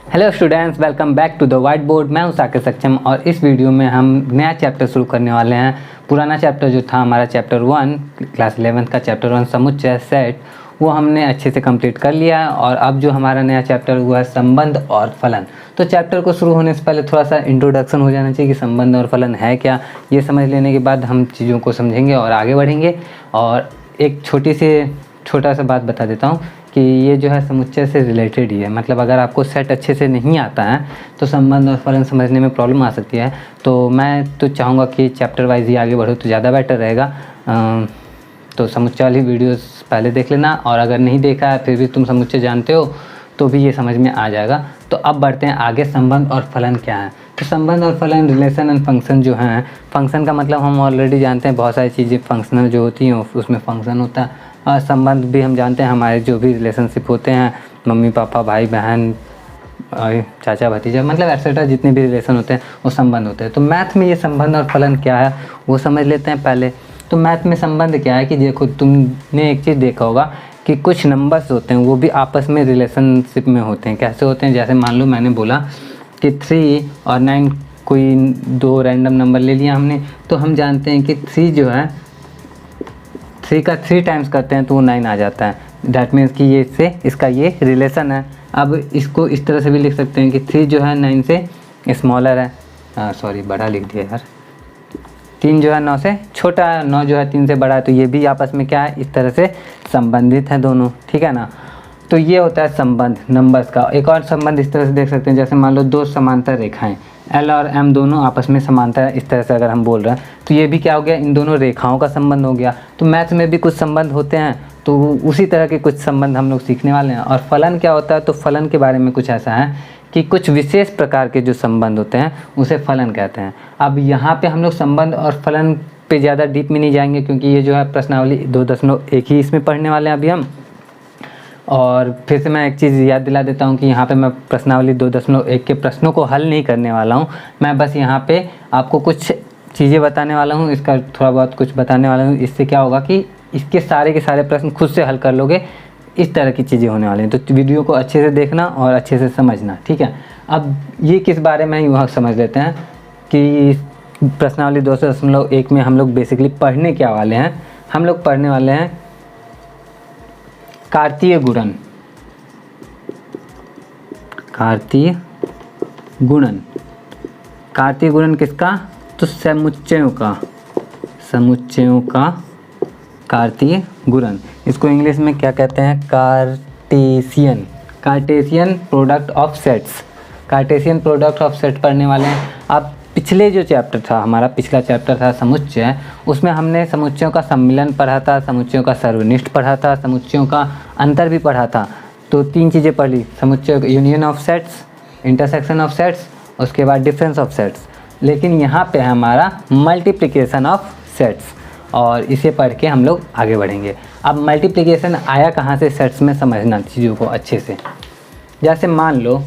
Hello students, welcome back to the white board. मैं हूं साकेत सक्षम और इस वीडियो में हम नया चैप्टर शुरू करने वाले हैं। पुराना चैप्टर जो था हमारा चैप्टर 1 क्लास 11th का चैप्टर 1 समुच्चय सेट, वो हमने अच्छे से कंप्लीट कर लिया है। और अब जो हमारा नया चैप्टर हुआ है संबंध और फलन। तो चैप्टर को शुरू होने से पहले थोड़ा सा इंट्रोडक्शन हो जाना चाहिए कि संबंध और फलन है क्या। ये समझ लेने के बाद हम चीज़ों को समझेंगे और आगे बढ़ेंगे। और एक छोटा सा बात बता देता हूँ कि ये जो है समुच्चय से रिलेटेड ही है। मतलब अगर आपको सेट अच्छे से नहीं आता है तो संबंध और फलन समझने में प्रॉब्लम आ सकती है। तो मैं तो चाहूँगा कि चैप्टर वाइज ही आगे बढ़ो तो ज़्यादा बेटर रहेगा। तो समुच्चय वाली वीडियोस पहले देख लेना, और अगर नहीं देखा है फिर भी तुम समुच्चय जानते हो तो भी ये समझ में आ जाएगा। तो अब बढ़ते हैं आगे, संबंध और फलन क्या है। तो संबंध और फलन, रिलेशन एंड फंक्शन जो हैं, फंक्शन का मतलब हम ऑलरेडी जानते हैं, बहुत सारी चीज़ें फंक्शनल जो होती हैं उसमें फंक्शन होता है। और संबंध भी हम जानते हैं, हमारे जो भी रिलेशनशिप होते हैं, मम्मी पापा, भाई बहन, चाचा भतीजा, मतलब एक्सेट्रा जितने भी रिलेशन होते हैं वो संबंध होते हैं। तो मैथ में ये संबंध और फलन क्या है वो समझ लेते हैं पहले। तो मैथ में संबंध क्या है कि देखो, तुमने एक चीज़ देखा होगा कि कुछ नंबर्स होते हैं वो भी आपस में रिलेशनशिप में होते हैं। कैसे होते हैं? जैसे मान लो मैंने बोला कि 3 और 9, कोई दो रैंडम नंबर ले लिया हमने, तो हम जानते हैं कि 3 जो है 3 का 3 टाइम्स करते हैं तो वो 9 आ जाता है। डैट मीन्स कि ये इससे इसका ये रिलेशन है। अब इसको इस तरह से भी लिख सकते हैं कि 3 जो है 9 से स्मॉलर है, सॉरी बड़ा लिख दिया यार। 3 जो है 9 से छोटा है, 9 जो है 3 से बड़ा है। तो ये भी आपस में क्या है, इस तरह से संबंधित हैं दोनों, ठीक है ना। तो ये होता है संबंध नंबर्स का। एक और संबंध इस तरह से देख सकते हैं, जैसे मान लो दो समांतर रेखाएं L और M दोनों आपस में समांतर है, इस तरह से अगर हम बोल रहे हैं तो ये भी क्या हो गया, इन दोनों रेखाओं का संबंध हो गया। तो मैथ में भी कुछ संबंध होते हैं, तो उसी तरह के कुछ संबंध हम लोग सीखने वाले हैं। और फलन क्या होता है, तो फलन के बारे में कुछ ऐसा है कि कुछ विशेष प्रकार के जो संबंध होते हैं उसे फलन कहते हैं। अब यहाँ पे हम लोग संबंध और फलन पे ज़्यादा डीप में नहीं जाएंगे, क्योंकि ये जो है प्रश्नावली 2.1 ही इसमें पढ़ने वाले हैं अभी हम। और फिर से मैं एक चीज़ याद दिला देता हूँ कि यहाँ पे मैं प्रश्नावली 2.1 के प्रश्नों को हल नहीं करने वाला हूँ। मैं बस यहाँ पे आपको कुछ चीज़ें बताने वाला हूँ, इसका थोड़ा बहुत कुछ बताने वाला हूँ। इससे क्या होगा कि इसके सारे के सारे प्रश्न खुद से हल कर लोगे, इस तरह की चीज़ें होने वाली हैं। तो वीडियो को अच्छे से देखना और अच्छे से समझना, ठीक है। अब ये किस बारे में युवा समझ लेते हैं कि प्रश्नावली 2.1 में हम लोग बेसिकली पढ़ने क्या वाले हैं। हम लोग पढ़ने वाले हैं कार्तीय गुणन। कार्तीय गुणन, कार्तीय गुणन किसका? तो समुच्चयों का कार्तीय गुणन। इसको इंग्लिश में क्या कहते हैं? Cartesian product of sets. Cartesian product of set पढ़ने वाले हैं। अब पिछले जो चैप्टर था हमारा, पिछला चैप्टर था समुच्चय, उसमें हमने समुच्चयों का सम्मिलन पढ़ा था, समुच्चयों का सर्वनिष्ठ पढ़ा था, समुच्चयों का अंतर भी पढ़ा था। तो 3 चीज़ें पढ़ ली, समुच्चय union of sets, intersection of sets, उसके बाद डिफरेंस ऑफ सेट्स। लेकिन यहाँ पे है हमारा मल्टीप्लिकेशन ऑफ सेट्स, और इसे पढ़ के हम लोग आगे बढ़ेंगे। अब मल्टीप्लिकेशन आया कहाँ से सेट्स में, समझना चीज़ों को अच्छे से। जैसे मान लो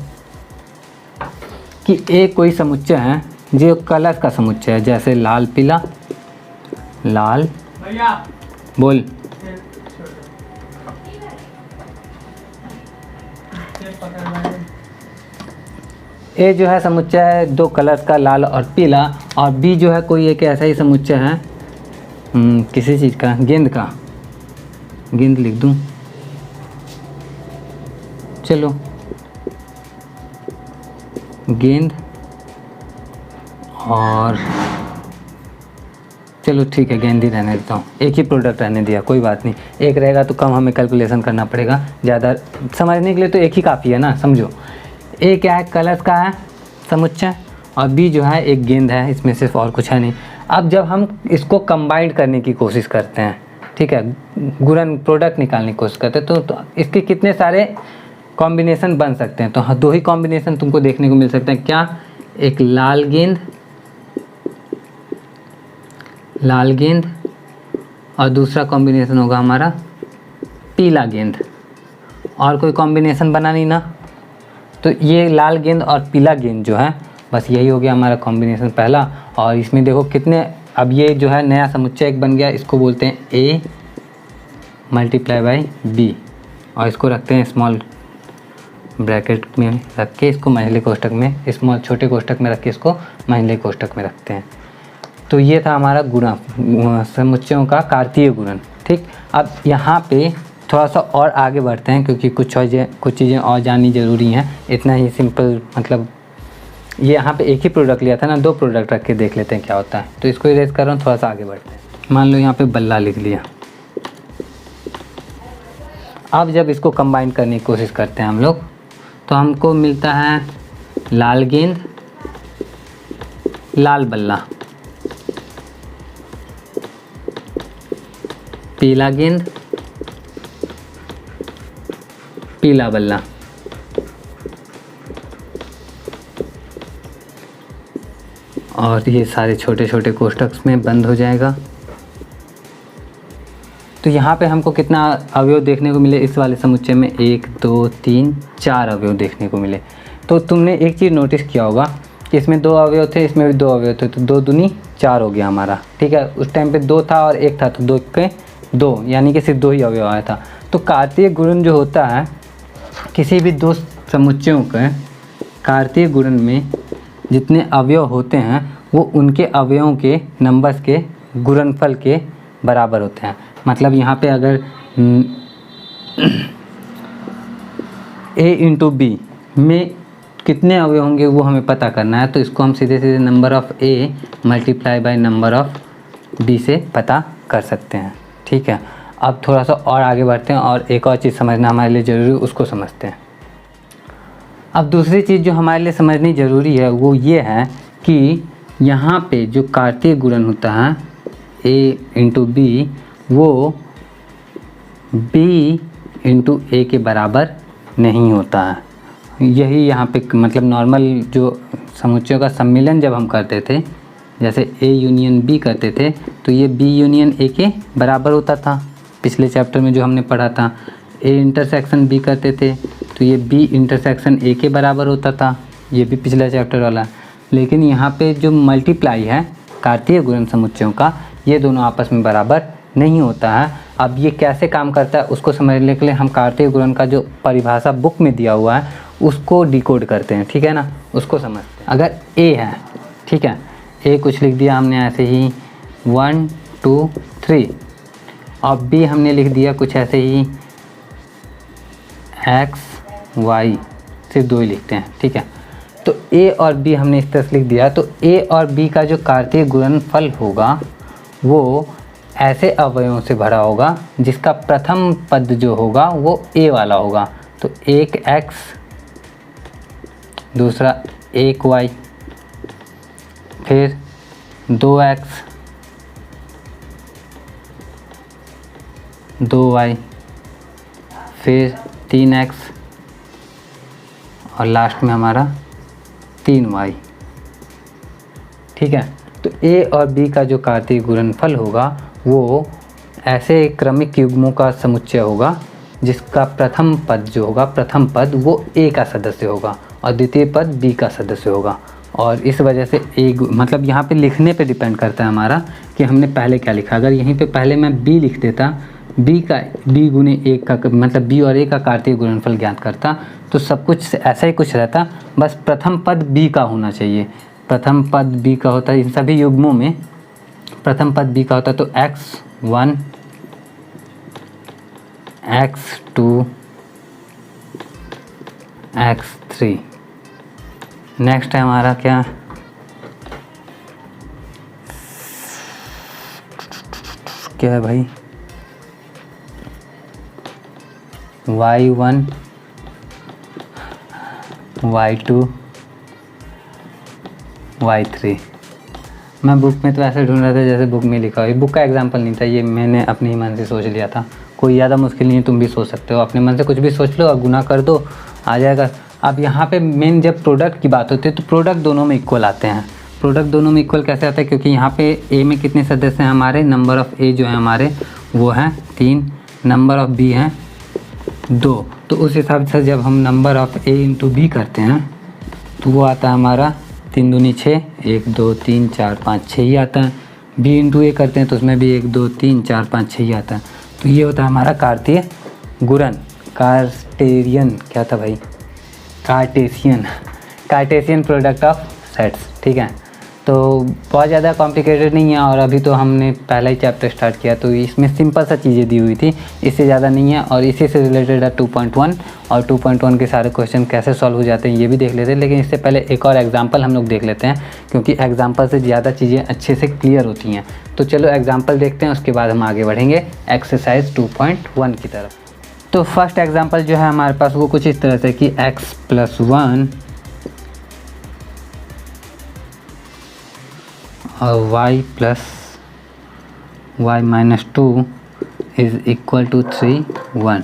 कि एक कोई समुच्चय है जो कलर का समुच्चय है, जैसे लाल पीला, लाल बोल, ए जो है समुच्चय है 2 कलर्स का, लाल और पीला। और बी जो है कोई एक ऐसा ही समुच्चय है किसी चीज़ का, गेंद का, गेंद लिख दूं, चलो गेंद, और चलो ठीक है गेंद ही रहने देता हूँ, एक ही प्रोडक्ट रहने दिया, कोई बात नहीं। एक रहेगा तो कम हमें कैलकुलेशन करना पड़ेगा, ज़्यादा समझने के लिए तो एक ही काफ़ी है ना, समझो। ए क्या है, कलर्स का है समुच्चय, और बी जो है एक गेंद है, इसमें सिर्फ और कुछ है नहीं। अब जब हम इसको कंबाइंड करने की कोशिश करते हैं, ठीक है, गुणन प्रोडक्ट निकालने की कोशिश करते हैं, तो इसके कितने सारे कॉम्बिनेशन बन सकते हैं। तो हाँ, 2 ही कॉम्बिनेशन तुमको देखने को मिल सकते हैं। क्या? एक लाल गेंद और दूसरा कॉम्बिनेशन होगा हमारा पीला गेंद। और कोई कॉम्बिनेशन बना नहीं ना, तो ये लाल गेंद और पीला गेंद जो है, बस यही हो गया हमारा कॉम्बिनेशन पहला। और इसमें देखो कितने, अब ये जो है नया समुच्चय एक बन गया, इसको बोलते हैं A × B, और इसको रखते हैं स्मॉल ब्रैकेट में रख के इसको मंझले कोष्ठक में, स्मॉल छोटे कोष्ठक में रख के इसको मंझले कोष्ठक में रखते हैं। तो ये था हमारा गुणन, समुच्चयों का कार्तीय गुणन। ठीक, अब यहाँ पे थोड़ा सा और आगे बढ़ते हैं क्योंकि कुछ चीज़ें और जाननी ज़रूरी हैं। इतना ही सिंपल, मतलब ये यहाँ पे एक ही प्रोडक्ट लिया था ना, 2 प्रोडक्ट रख के देख लेते हैं क्या होता है। तो इसको इरेज कर रहा हूँ, थोड़ा सा आगे बढ़ते हैं। मान लो यहाँ पे बल्ला लिख लिया। अब जब इसको कंबाइन करने की कोशिश करते हैं हम लोग, तो हमको मिलता है लाल गेंद, लाल बल्ला, पीला गेंद, पीला बल्ला, और ये सारे छोटे छोटे कोष्ठक में बंद हो जाएगा। तो यहाँ पे हमको कितना अवयव देखने को मिले इस वाले समुच्चय में? 1 2 3 4 अवयव देखने को मिले। तो तुमने एक चीज़ नोटिस किया होगा कि इसमें 2 अवयव थे, इसमें भी 2 अवयव थे, तो 2 दूनी 4 हो गया हमारा। ठीक है, उस टाइम पे 2 था और 1 था, तो 2 के 2, यानी कि सिर्फ 2 ही अवयव आया था। तो कार्तीय गुणन जो होता है, किसी भी 2 समुच्चयों के कार्तीय गुणन में जितने अवयव होते हैं वो उनके अवयवों के नंबर्स के गुणनफल के बराबर होते हैं। मतलब यहाँ पे अगर a इंटू बी में कितने अवयव होंगे वो हमें पता करना है, तो इसको हम सीधे सीधे number of a multiply by number of b से पता कर सकते हैं। ठीक है, अब थोड़ा सा और आगे बढ़ते हैं और एक और चीज़ समझना हमारे लिए ज़रूरी है, उसको समझते हैं। अब दूसरी चीज़ जो हमारे लिए समझनी ज़रूरी है वो ये है कि यहाँ पे जो कार्तीय गुणन होता है a इंटू बी, वो b इंटू ए के बराबर नहीं होता है। यही यहाँ पे मतलब नॉर्मल जो समुच्चयों का सम्मिलन जब हम करते थे, जैसे a यूनियन b करते थे, तो ये b यूनियन a के बराबर होता था। पिछले चैप्टर में जो हमने पढ़ा था, a इंटरसेक्शन b करते थे तो ये b इंटरसेक्शन a के बराबर होता था, ये भी पिछला चैप्टर वाला। लेकिन यहाँ पे जो मल्टीप्लाई है कार्तीय गुणन समुच्चयों का, ये दोनों आपस में बराबर नहीं होता है। अब ये कैसे काम करता है उसको समझने के लिए हम कार्तीय गुणन का जो परिभाषा बुक में दिया हुआ है उसको डिकोड करते हैं। ठीक है ना, उसको समझते हैं। अगर a है, ठीक है, a कुछ लिख दिया हमने ऐसे ही 1 2 3, और b हमने लिख दिया कुछ ऐसे ही x y, सिर्फ 2 ही लिखते हैं। ठीक है, तो a और b हमने इस तरह से लिख दिया। तो a और b का जो कार्तीय गुणनफल होगा वो ऐसे अवयवों से भरा होगा जिसका प्रथम पद जो होगा वो a वाला होगा। तो 1 x, दूसरा 1 y, फिर 2 x, 2 y, फिर 3 x, और लास्ट में हमारा 3 y। ठीक है, तो a और b का जो कार्तीय गुणनफल होगा वो ऐसे क्रमिक युग्मों का समुच्चय होगा जिसका प्रथम पद जो होगा, प्रथम पद वो a का सदस्य होगा और द्वितीय पद b का सदस्य होगा। और इस वजह से मतलब यहाँ पे लिखने पे डिपेंड करता है हमारा कि हमने पहले क्या लिखा। अगर यहीं पे पहले मैं b लिख देता, b गुने 1 का मतलब b और a का कार्तीय गुणनफल ज्ञात करता, तो सब कुछ ऐसा ही कुछ रहता, बस प्रथम पद b का होना चाहिए। प्रथम पद b का होता है, इन सभी युग्मों में प्रथम पद b का होता है। तो x1 x2 x3। नेक्स्ट है हमारा क्या, क्या है भाई, y1 y2 y3। मैं बुक में तो ऐसे ढूंढ रहा था जैसे बुक में लिखा हुआ। बुक का एग्जाम्पल नहीं था, ये मैंने अपने ही मन से सोच लिया था। कोई ज़्यादा मुश्किल नहीं है, तुम भी सोच सकते हो। अपने मन से कुछ भी सोच लो और गुना कर दो, आ जाएगा। अब यहाँ पे मेन जब प्रोडक्ट की बात होती है तो प्रोडक्ट दोनों में इक्वल आते हैं। प्रोडक्ट दोनों में इक्वल कैसे आता है, क्योंकि यहाँ पे ए में कितने सदस्य हैं हमारे, नंबर ऑफ़ ए जो है हमारे वो हैं 3, नंबर ऑफ़ बी हैं 2। तो उस हिसाब से जब हम number of A into B करते हैं तो वो आता है हमारा 3 दूनी 6, 1 2 3 4 5 6 ही आता है। बी इंटू ए करते हैं तो उसमें भी 1 2 3 4 5 6 ही आता है। तो ये होता है हमारा कार्तीय गुणन। कार्टेरियन क्या था भाई, कार्टेशियन प्रोडक्ट ऑफ सेट्स। ठीक है, तो बहुत ज़्यादा कॉम्प्लिकेटेड नहीं है और अभी तो हमने पहला ही चैप्टर स्टार्ट किया तो इसमें सिंपल सा चीज़ें दी हुई थी, इससे ज़्यादा नहीं है। और इसी से रिलेटेड है 2.1 और 2.1 के सारे क्वेश्चन कैसे सॉल्व हो जाते हैं ये भी देख लेते हैं। लेकिन इससे पहले एक और एग्जांपल हम लोग देख लेते हैं, क्योंकि एग्जांपल से ज़्यादा चीज़ें अच्छे से क्लियर होती हैं। तो चलो एग्जाम्पल देखते हैं, उसके बाद हम आगे बढ़ेंगे एक्सरसाइज 2.1 की तरफ। तो फर्स्ट एग्जाम्पल जो है हमारे पास वो कुछ इस तरह से कि x+1 और y+y-2 = 3, 1।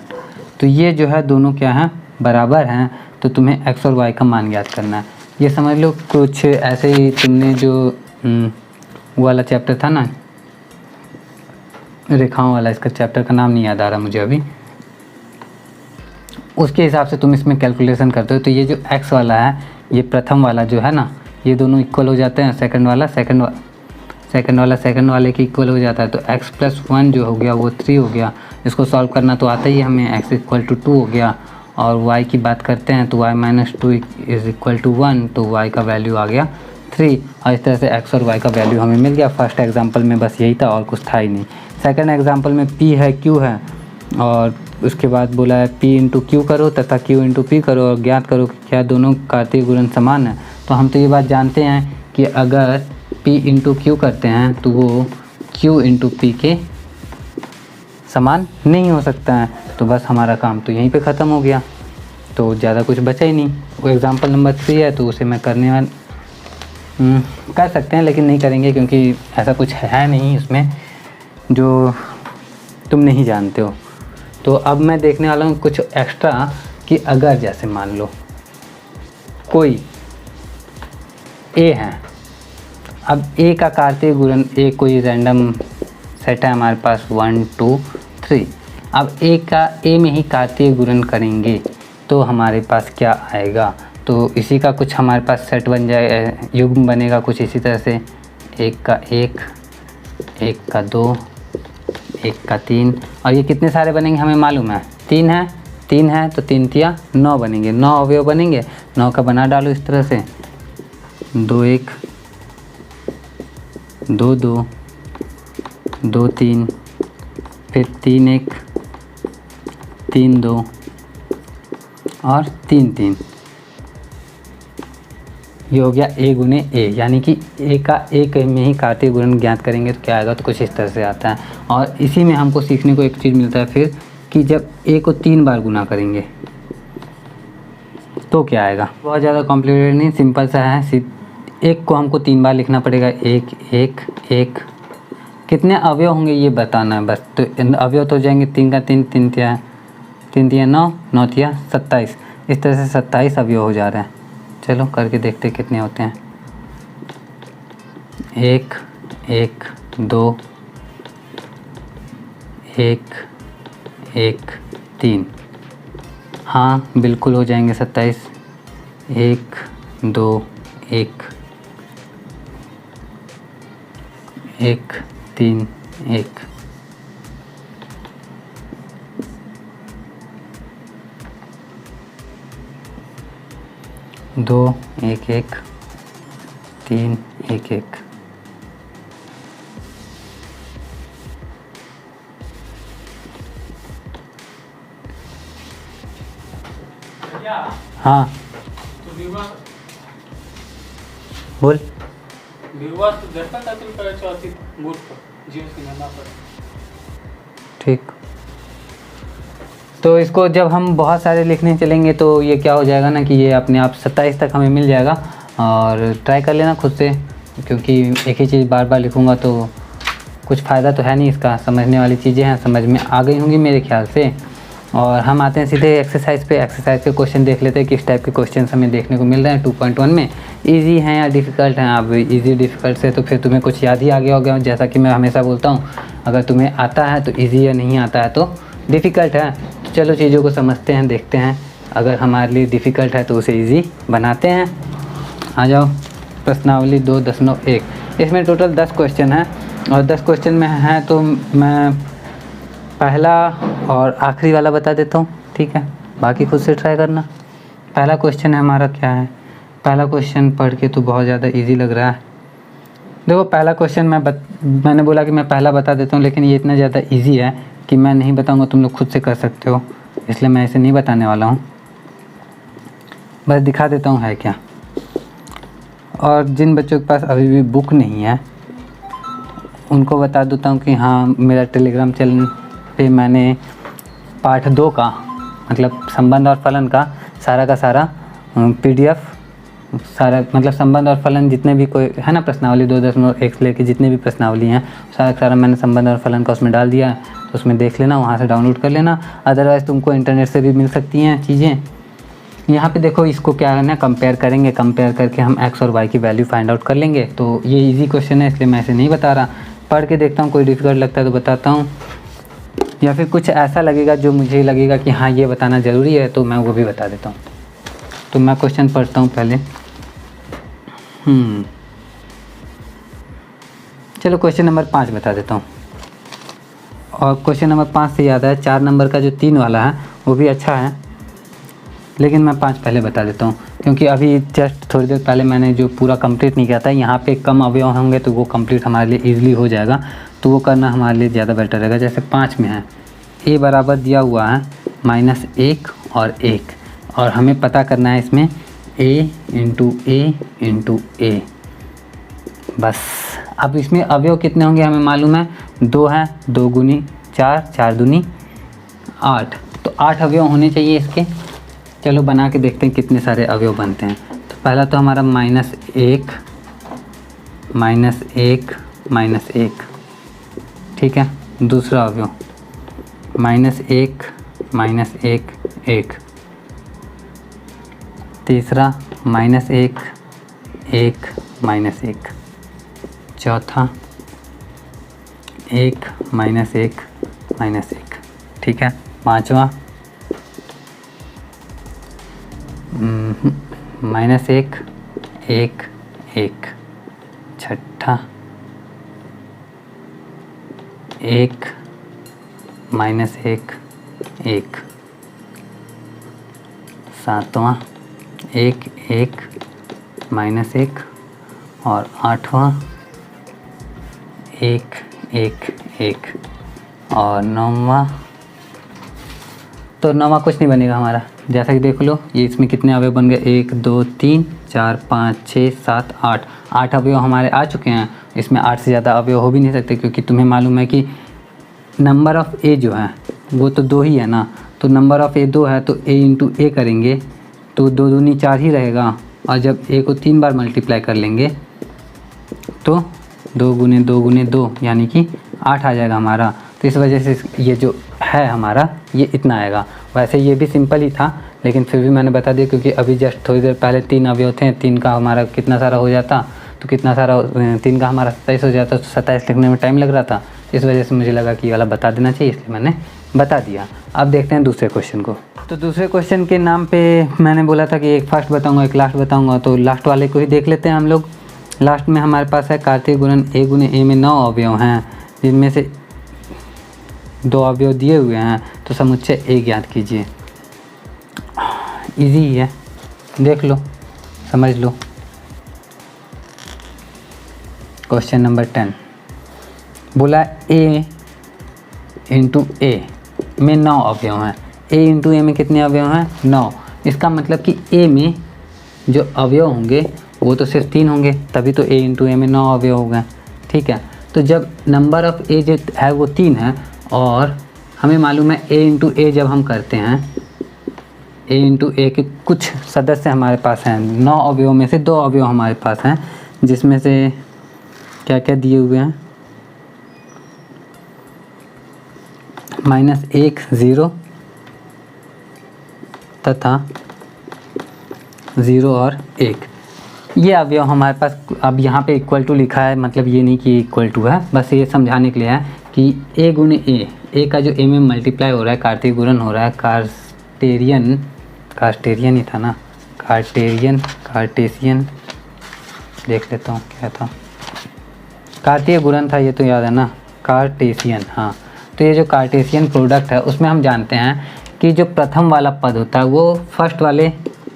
तो ये जो है दोनों क्या हैं, बराबर हैं। तो तुम्हें x और y का मान ज्ञात करना है। ये समझ लो कुछ ऐसे ही तुमने जो वो वाला चैप्टर था ना, रेखाओं वाला, इसका चैप्टर का नाम नहीं याद आ रहा मुझे अभी, उसके हिसाब से तुम इसमें कैलकुलेशन करते हो। तो ये जो x वाला है, ये प्रथम वाला जो है ना, ये दोनों इक्वल हो जाते हैं। सेकंड वाला सेकंड वाले के इक्वल हो जाता है। तो x+1 जो हो गया वो 3 हो गया। इसको सॉल्व करना तो आता ही है हमें। x = 2 हो गया। और y की बात करते हैं तो y-2 = 1, तो y का वैल्यू आ गया 3। और इस तरह से x और y का वैल्यू हमें मिल गया। फर्स्ट एग्जांपल में बस यही था और कुछ था ही नहीं। सेकंड एग्जांपल में p है, q है और उसके बाद बोला है p × q करो तथा q × p करो और ज्ञात करो कि क्या दोनों कार्तीय गुणन समान है। तो हम तो ये बात जानते हैं कि अगर p × q करते हैं तो वो q × p के समान नहीं हो सकता है। तो बस हमारा काम तो यहीं पे ख़त्म हो गया, तो ज़्यादा कुछ बचा ही नहीं। वो एग्ज़ाम्पल नंबर 3 है तो उसे मैं कर सकते हैं, लेकिन नहीं करेंगे क्योंकि ऐसा कुछ है नहीं उसमें जो तुम नहीं जानते हो। तो अब मैं देखने वाला हूँ कुछ एक्स्ट्रा कि अगर जैसे मान लो कोई a है, अब a का कार्तीय गुणन, a कोई रैंडम सेट है हमारे पास 1 2 3। अब a में ही कार्तीय गुणन करेंगे तो हमारे पास क्या आएगा। तो इसी का कुछ हमारे पास सेट बन जाए, युग्म बनेगा कुछ इसी तरह से, 1 का 1, 1 का 2, 1 का 3। और ये कितने सारे बनेंगे हमें मालूम है, 3 है तो 3 तिया 9 बनेंगे, 9 अवयव बनेंगे। 9 का बना डालो इस तरह से, 2 1 2 2 2 3, फिर 3 1 3 2 और 3 3। ये हो गया a × a, यानी कि a में ही कार्तीय गुणन ज्ञात करेंगे तो क्या आएगा। तो कुछ इस तरह से आता है। और इसी में हमको सीखने को एक चीज़ मिलता है फिर कि जब a को 3 बार गुना करेंगे तो क्या आएगा। बहुत ज़्यादा कॉम्प्लिकेटेड नहीं, सिंपल सा है। 1 को हमको 3 बार लिखना पड़ेगा, 1 1 1। कितने अवयव होंगे ये बताना है बस। तो अवयव तो हो जाएंगे 3 का 3, 3 तिया 9, 9 तिया 27। इस तरह से 27 अवयव हो जा रहे हैं। चलो करके देखते कितने होते हैं। 1 1 2 1 1 3। हाँ बिल्कुल हो जाएंगे 27। 1 2 1 1 3 1। दो 1 1 3 1 1। हाँ बोल। ठीक, तो इसको जब हम बहुत सारे लिखने चलेंगे तो ये क्या हो जाएगा ना कि ये अपने आप 27 तक हमें मिल जाएगा। और ट्राई कर लेना खुद से, क्योंकि एक ही चीज़ बार बार लिखूँगा तो कुछ फ़ायदा तो है नहीं इसका। समझने वाली चीज़ें हैं, समझ में आ गई होंगी मेरे ख्याल से। और हम आते हैं सीधे एक्सरसाइज पे। एक्सरसाइज के क्वेश्चन देख लेते हैं किस टाइप के क्वेश्चन हमें देखने को मिल रहे हैं 2.1 में। इजी हैं या डिफ़िकल्ट हैं। अब इजी डिफ़िकल्ट से तो फिर तुम्हें कुछ याद ही आ गया होगा। जैसा कि मैं हमेशा बोलता हूँ, अगर तुम्हें आता है तो इजी है, नहीं आता है तो डिफ़िकल्ट है। तो चलो चीज़ों को समझते हैं, देखते हैं। अगर हमारे लिए डिफ़िकल्ट है तो उसे ईजी बनाते हैं। आ जाओ, प्रश्नावली 2.1। इसमें टोटल 10 क्वेश्चन हैं और 10 क्वेश्चन में हैं तो मैं पहला और आखिरी वाला बता देता हूँ, ठीक है। बाकी खुद से ट्राई करना। पहला क्वेश्चन है हमारा क्या है, पहला क्वेश्चन पढ़ के तो बहुत ज़्यादा इजी लग रहा है। देखो पहला क्वेश्चन मैंने बोला कि मैं पहला बता देता हूँ, लेकिन ये इतना ज़्यादा इजी है कि मैं नहीं बताऊँगा, तुम लोग खुद से कर सकते हो, इसलिए मैं इसे नहीं बताने वाला हूँ, बस दिखा देता हूँ है क्या। और जिन बच्चों के पास अभी भी बुक नहीं है उनको बता देता हूँ कि हाँ, मेरा टेलीग्राम चैनल पे मैंने पार्ट 2 का मतलब संबंध और फलन का सारा PDF सारा मतलब संबंध और फलन जितने भी कोई है ना प्रश्नावली 2.1 से लेके जितने भी प्रश्नावली हैं सारा मैंने संबंध और फलन का उसमें डाल दिया है, तो उसमें देख लेना, वहाँ से डाउनलोड कर लेना। अदरवाइज़ तुमको इंटरनेट से भी मिल सकती हैं चीज़ें। यहाँ पे देखो इसको क्या करना है, कंपेयर करेंगे, कंपेयर करके हम x और y की वैल्यू फाइंड आउट कर लेंगे। तो ये इजी क्वेश्चन है इसलिए मैं इसे नहीं बता रहा, पढ़ के देखता हूँ, कोई डिफ़िकल्ट लगता है तो बताता हूँ, या फिर कुछ ऐसा लगेगा जो मुझे लगेगा कि हाँ ये बताना ज़रूरी है तो मैं वो भी बता देता हूँ। तो मैं क्वेश्चन पढ़ता हूँ पहले। चलो क्वेश्चन नंबर 5 बता देता हूँ। और क्वेश्चन नंबर 5 से याद है 4 नंबर का जो 3 वाला है वो भी अच्छा है, लेकिन मैं 5 पहले बता देता हूँ क्योंकि अभी जस्ट थोड़ी देर पहले मैंने जो पूरा कंप्लीट नहीं किया था, यहाँ पे कम अवयव होंगे तो वो कंप्लीट हमारे लिए ईजिली हो जाएगा, तो वो करना हमारे लिए ज़्यादा बेटर रहेगा। जैसे 5 में है a बराबर दिया हुआ है -1 और 1, और हमें पता करना है इसमें a इंटू a। बस अब इसमें अवयव कितने होंगे हमें मालूम है, 2 है, 2 गुनी 4, 4 दूनी 8, तो 8 अवयव होने चाहिए इसके। चलो बना के देखते हैं कितने सारे अवयव बनते हैं। तो पहला तो हमारा -1 -1, ठीक है। दूसरा अवयव -1 1, तीसरा -1 1, चौथा 1 1, ठीक है। पाँचवा -1 1, छठा 1 1, सातवां 1 1, और आठवां 1 1, और नौवां, तो नौवां कुछ नहीं बनेगा हमारा। जैसा कि देख लो ये इसमें कितने अवयव बन गए, 1 2 3 4 5 6 7 8 अवयव हमारे आ चुके हैं। इसमें 8 से ज़्यादा अवयव हो भी नहीं सकते क्योंकि तुम्हें मालूम है कि नंबर ऑफ़ ए जो है वो तो 2 ही है ना, तो नंबर ऑफ़ ए 2 है तो a इंटू ए करेंगे तो 2 दूनी 4 ही रहेगा, और जब a को 3 बार मल्टीप्लाई कर लेंगे तो 2 गुने 2 यानी कि 8 आ जाएगा हमारा। तो इस वजह से ये जो है हमारा ये इतना आएगा। वैसे ये भी सिंपल ही था लेकिन फिर भी मैंने बता दिया क्योंकि अभी जस्ट थोड़ी देर पहले 3 अवयव थे, 3 का हमारा कितना सारा हो जाता, तो कितना सारा 3 का हमारा 27 हो जाता, तो 27 लिखने में टाइम लग रहा था, इस वजह से मुझे लगा कि ये वाला बता देना चाहिए इसलिए मैंने बता दिया। अब देखते हैं दूसरे क्वेश्चन को। तो दूसरे क्वेश्चन के नाम पे मैंने बोला था कि एक फर्स्ट बताऊँगा एक लास्ट बताऊँगा, तो लास्ट वाले को ही देख लेते हैं हम लोग। लास्ट में हमारे पास है कार्तीय गुणन a गुने a में 9 अवयव हैं जिनमें से 2 अवयव दिए हुए हैं, तो समुच्चय a ज्ञात कीजिए। इजी है, देख लो समझ लो। क्वेश्चन नंबर 10 बोला a इंटू ए में 9 अवयव हैं। a इंटू ए में कितने अवयव हैं, 9। इसका मतलब कि a में जो अवयव होंगे वो तो सिर्फ 3 होंगे, तभी तो a इंटू ए में 9 अवयव हो गए, ठीक है। तो जब नंबर ऑफ़ a जो है वो 3 है और हमें मालूम है a इंटू ए जब हम करते हैं a इंटू ए के कुछ सदस्य हमारे पास हैं, 9 अवयव में से 2 अवयव हमारे पास हैं, जिसमें से क्या क्या दिए हुए हैं, -1 0 तथा 0 और 1। ये अवयव हमारे पास। अब यहाँ पे इक्वल टू लिखा है, मतलब ये नहीं कि इक्वल टू है, बस ये समझाने के लिए है कि a गुने a का जो a में मल्टीप्लाई हो रहा है, कार्तीय गुणन हो रहा है, कार्टेशियन ही था ना, कार्टेशियन देख लेता हूँ क्या था, कार्तीय गुणन था ये तो याद है ना, कार्टेशियन। हाँ, तो ये जो कार्टेशियन प्रोडक्ट है उसमें हम जानते हैं कि जो प्रथम वाला पद होता है वो फर्स्ट वाले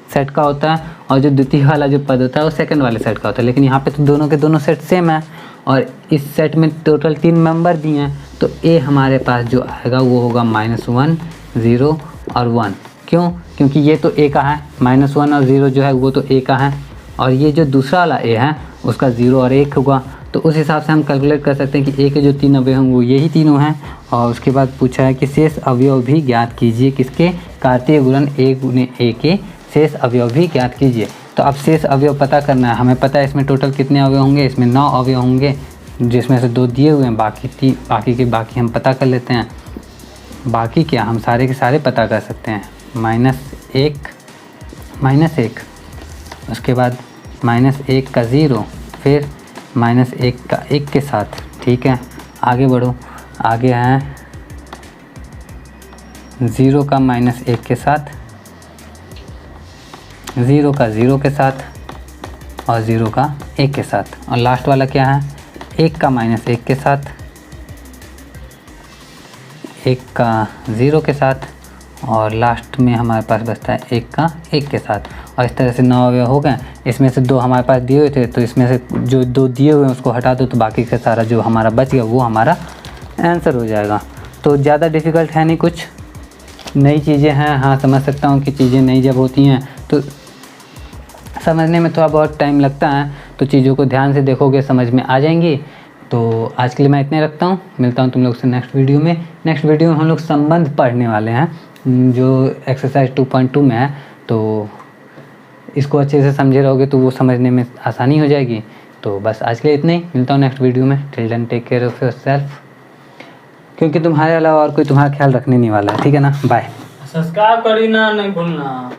सेट का होता है और जो द्वितीय वाला जो पद होता है वो सेकंड वाले सेट का होता है। लेकिन यहाँ पे तो दोनों के दोनों सेट सेम है और इस सेट में टोटल 3 मेंबर दिए हैं, तो ए हमारे पास जो आएगा वो होगा -1 0 और 1। क्यों? क्योंकि ये तो ए का है, -1 और 0 जो है वो तो ए का है, और ये जो दूसरा वाला ए है उसका 0 और 1 होगा। तो उस हिसाब से हम कैलकुलेट कर सकते हैं कि ए के जो 3 अवयव हैं वो यही तीनों हैं। और उसके बाद पूछा है कि शेष अवयव भी ज्ञात कीजिए, किसके? कार्तीय गुणन ए गुणे ए के शेष अवयव भी ज्ञात कीजिए। तो अब शेष अवयव पता करना है, हमें पता है इसमें टोटल कितने अवयव होंगे, इसमें 9 अवयव होंगे, जिसमें से 2 दिए हुए हैं, बाकी हम पता कर लेते हैं। बाकी क्या, हम सारे के सारे पता कर सकते हैं। -1 उसके बाद -1 का 0, फिर -1 का 1 के साथ। ठीक है, आगे बढ़ो। आगे है 0 का -1 के साथ, 0 का 0 के साथ और 0 का 1 के साथ। और लास्ट वाला क्या है? 1 का -1 के साथ, 1 का 0 के साथ और लास्ट में हमारे पास बचता है 1 का 1 के साथ। और इस तरह से 9 अवयव हो गए। इसमें से 2 हमारे पास दिए हुए थे, तो इसमें से जो 2 दिए हुए हैं उसको हटा दो, तो बाकी का सारा जो हमारा बच गया वो हमारा आंसर हो जाएगा। तो ज़्यादा डिफ़िकल्ट है नहीं, कुछ नई चीज़ें हैं। हाँ, समझ सकता हूँ कि चीज़ें नई जब होती हैं तो समझने में थोड़ा बहुत टाइम लगता है, तो चीज़ों को ध्यान से देखोगे समझ में आ जाएंगी। तो आज के लिए मैं इतने रखता हूँ, मिलता हूँ तुम लोग से नेक्स्ट वीडियो में। नेक्स्ट वीडियो में हम लोग संबंध पढ़ने वाले हैं, जो एक्सरसाइज 2.2 में है। तो इसको अच्छे से समझे रहोगे तो वो समझने में आसानी हो जाएगी। तो बस आज के लिए इतना ही, मिलता हूँ नेक्स्ट वीडियो में। Till then take care of yourself, क्योंकि तुम्हारे अलावा और कोई तुम्हारा ख्याल रखने नहीं वाला है। ठीक है ना, बाय। सब्सक्राइब करना नहीं भूलना।